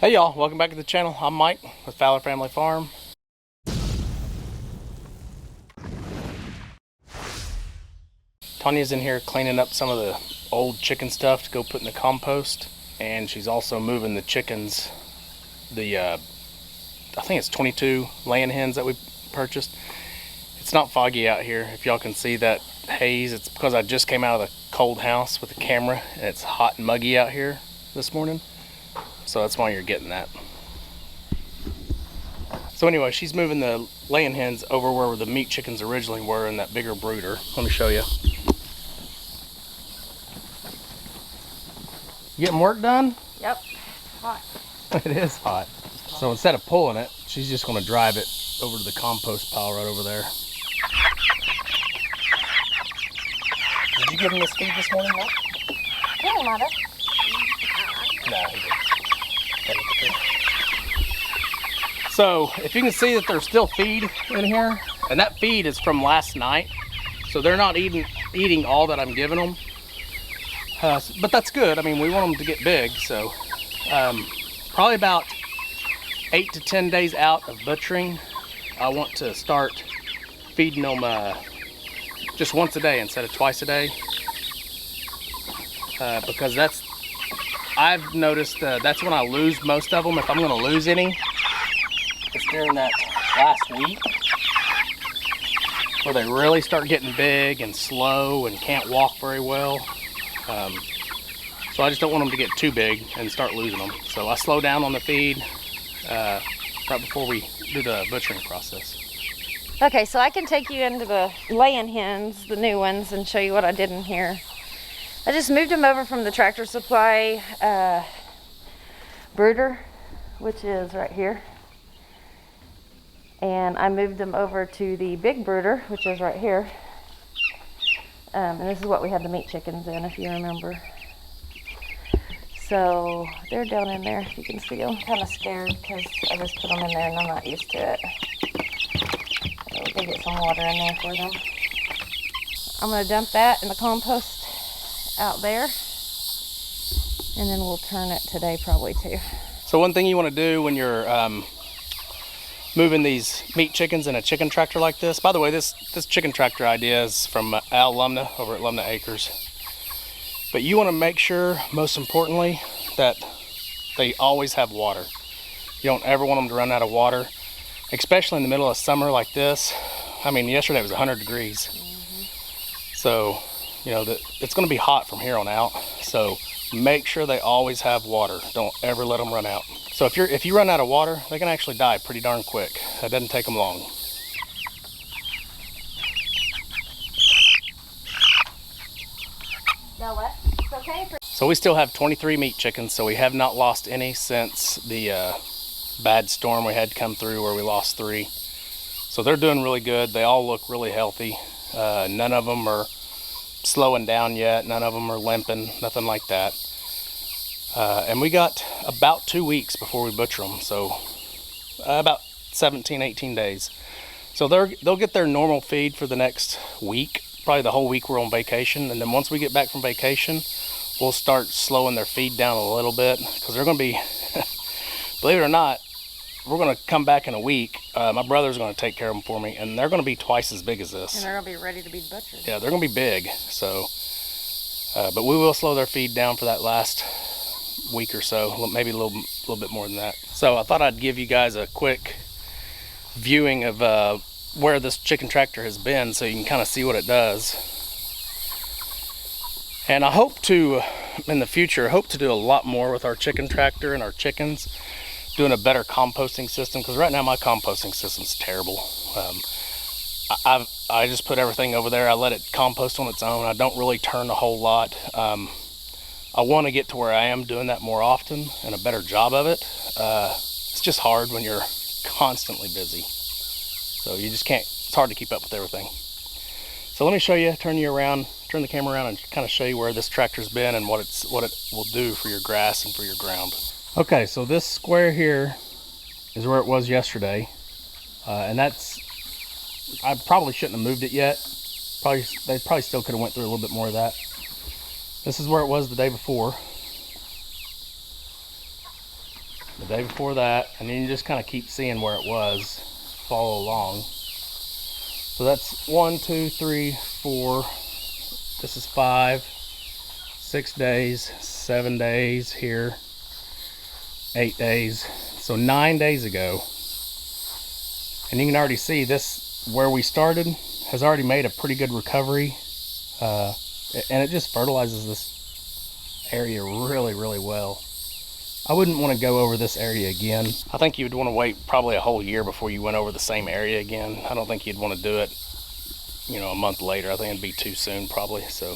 Hey y'all, welcome back to the channel. I'm Mike with Fowler Family Farm. Tanya's in here cleaning up some of the old chicken stuff to go put in the compost, and she's also moving the chickens, I think it's 22 laying hens that we purchased. It's not foggy out here. If y'all can see that haze, it's because I just came out of the cold house with the camera and it's hot and muggy out here this morning. So that's why you're getting that. So anyway, she's moving the laying hens over where the meat chickens originally were in that bigger brooder. Let me show you. You getting work done? Yep, it's hot. It is hot. So instead of pulling it, she's just going to drive it over to the compost pile right over there. Did you give him this feed this morning, Mike? Yeah, mother. No, he didn't. So if you can see that there's still feed in here, and that feed is from last night, so they're not eating all that I'm giving them, but that's good. I mean, we want them to get big, so probably about 8 to 10 days out of butchering, I want to start feeding them just once a day instead of twice a day, because I've noticed that's when I lose most of them. If I'm going to lose any, it's during that last week where they really start getting big and slow and can't walk very well. So I just don't want them to get too big and start losing them. So I slow down on the feed right before we do the butchering process. Okay, so I can take you into the laying hens, the new ones, and show you what I did in here. I just moved them over from the Tractor Supply brooder, which is right here. And I moved them over to the big brooder, which is right here. And this is what we had the meat chickens in, if you remember. So they're down in there, if you can see them. I'm kind of scared because I just put them in there and I'm not used to it. So we can get some water in there for them. I'm going to dump that in the compost out there. And then we'll turn it today probably too. So one thing you want to do when you're moving these meat chickens in a chicken tractor like this. By the way, this chicken tractor idea is from Al Lumna over at Lumna Acres. But you want to make sure, most importantly, that they always have water. You don't ever want them to run out of water, especially in the middle of summer like this. I mean, yesterday it was 100 degrees. So, you know, it's going to be hot from here on out. So make sure they always have water. Don't ever let them run out. So if you run out of water, they can actually die pretty darn quick. That doesn't take them long. Now what? It's okay for... So we still have 23 meat chickens, so we have not lost any since the bad storm we had come through where we lost 3. So they're doing really good. They all look really healthy. None of them are slowing down yet. None of them are limping, nothing like that. And we got about 2 weeks before we butcher them, so about 17, 18 days. So they'll get their normal feed for the next week, probably the whole week we're on vacation. And then once we get back from vacation, we'll start slowing their feed down a little bit, because they're going to be, believe it or not, we're going to come back in a week. My brother's going to take care of them for me, and they're going to be twice as big as this. And they're going to be ready to be butchered. Yeah, they're going to be big. So, but we will slow their feed down for that last week or so, maybe a little bit more than that. So I thought I'd give you guys a quick viewing of where this chicken tractor has been, so you can kind of see what it does. And I hope to, in the future, do a lot more with our chicken tractor and our chickens, doing a better composting system, because right now my composting system's terrible. I just put everything over there. I let it compost on its own. I don't really turn a whole lot. I want to get to where I am doing that more often and a better job of it. It's just hard when you're constantly busy. So you just can't, it's hard to keep up with everything. So let me show you, turn the camera around and kind of show you where this tractor's been and what it will do for your grass and for your ground. Okay, so this square here is where it was yesterday. And I probably shouldn't have moved it yet. They probably still could have went through a little bit more of that. This is where it was the day before. the day before that, and then you just kind of keep seeing where it was, follow along. So that's 1, 2, 3, 4, this is 5, 6 days, 7 days here, 8 days, so 9 days ago. And you can already see this, where we started, has already made a pretty good recovery, and it just fertilizes this area really, really well. I wouldn't want to go over this area again. I think you'd want to wait probably a whole year before you went over the same area again. I don't think you'd want to do it, you know, a month later. I think it'd be too soon probably, so.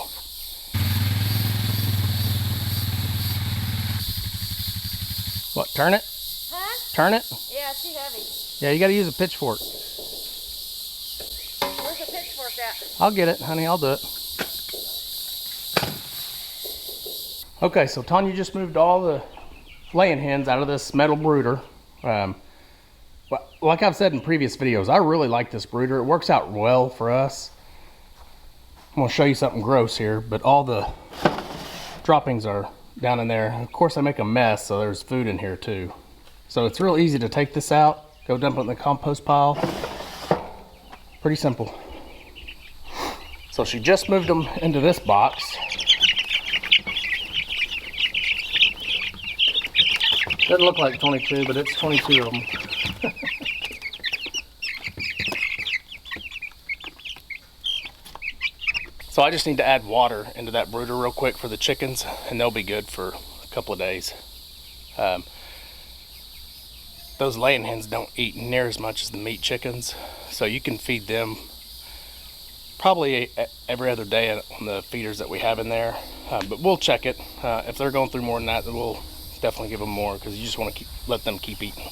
What, turn it? Huh? Turn it? Yeah, it's too heavy. Yeah, you gotta use a pitchfork. Where's the pitchfork at? I'll get it, honey, I'll do it. Okay, so Tanya just moved all the laying hens out of this metal brooder. Like I've said in previous videos, I really like this brooder. It works out well for us. I'm gonna show you something gross here, but all the droppings are down in there. Of course I make a mess, so there's food in here too. So it's real easy to take this out, go dump it in the compost pile. Pretty simple. So she just moved them into this box. Doesn't look like 22, but it's 22 of them. So I just need to add water into that brooder real quick for the chickens, and they'll be good for a couple of days. Those laying hens don't eat near as much as the meat chickens, so you can feed them probably every other day on the feeders that we have in there. But we'll check it. If they're going through more than that, then we'll definitely give them more, because you just want to let them keep eating.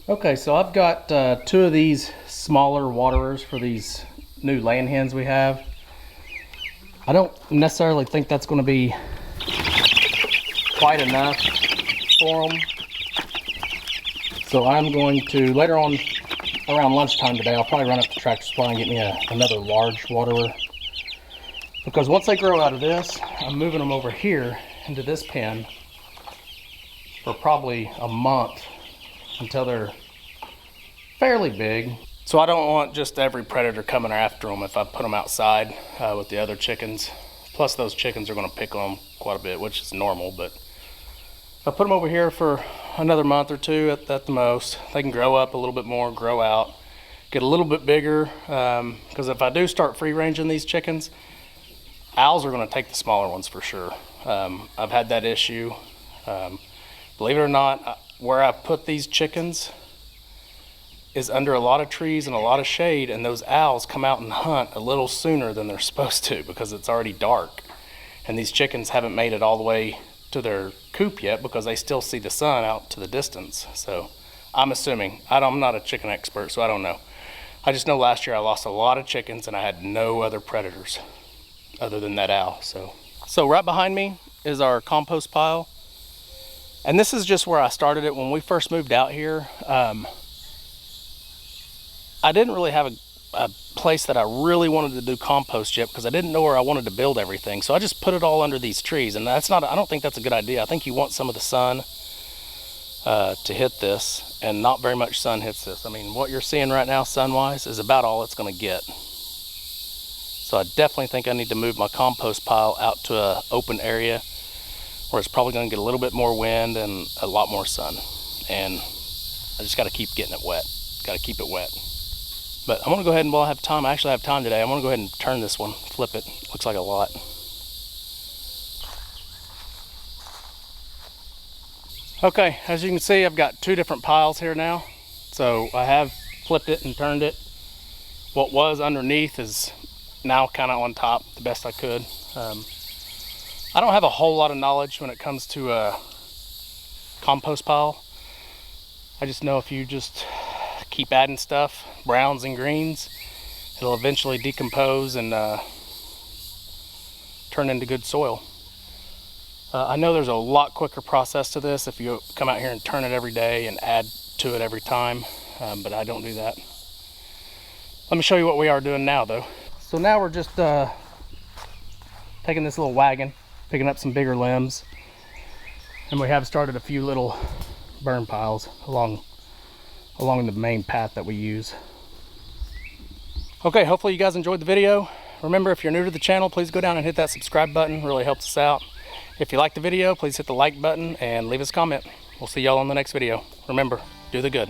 Okay, so I've got 2 of these smaller waterers for these new laying hens we have. I don't necessarily think that's going to be quite enough for them. So I'm going to, later on around lunchtime today, I'll probably run up to Tractor Supply and get me another large waterer. Because once they grow out of this, I'm moving them over here into this pen for probably a month until they're fairly big. So I don't want just every predator coming after them if I put them outside with the other chickens. Plus those chickens are going to pick on them quite a bit, which is normal. But if I put them over here for another month or two at the most, they can grow up a little bit more, grow out, get a little bit bigger. Because if I do start free ranging these chickens, owls are going to take the smaller ones for sure. I've had that issue. Believe it or not, where I put these chickens is under a lot of trees and a lot of shade, and those owls come out and hunt a little sooner than they're supposed to because it's already dark. And these chickens haven't made it all the way to their coop yet because they still see the sun out to the distance. So I'm assuming, I'm not a chicken expert, so I don't know. I just know last year I lost a lot of chickens and I had no other predators other than that owl. So right behind me is our compost pile. And this is just where I started it when we first moved out here. I didn't really have a place that I really wanted to do compost yet because I didn't know where I wanted to build everything. So I just put it all under these trees, and I don't think that's a good idea. I think you want some of the sun to hit this, and not very much sun hits this. I mean, what you're seeing right now sun-wise is about all it's going to get. So I definitely think I need to move my compost pile out to an open area where it's probably going to get a little bit more wind and a lot more sun. And I just got to keep getting it wet. Got to keep it wet. But I'm going to go ahead and, while I have time, I actually have time today, I'm going to go ahead and turn this one, flip it. Looks like a lot. Okay, as you can see, I've got 2 different piles here now. So I have flipped it and turned it. What was underneath is now kind of on top the best I could. I don't have a whole lot of knowledge when it comes to a compost pile. I just know if you just keep adding stuff, browns and greens, it'll eventually decompose and turn into good soil. I know there's a lot quicker process to this if you come out here and turn it every day and add to it every time, but I don't do that. Let me show you what we are doing now though. So now we're just taking this little wagon, picking up some bigger limbs, and we have started a few little burn piles along the main path that we use. Okay, hopefully you guys enjoyed the video. Remember, if you're new to the channel, please go down and hit that subscribe button. It really helps us out. If you like the video, please hit the like button and leave us a comment. We'll see y'all on the next video. Remember, do the good.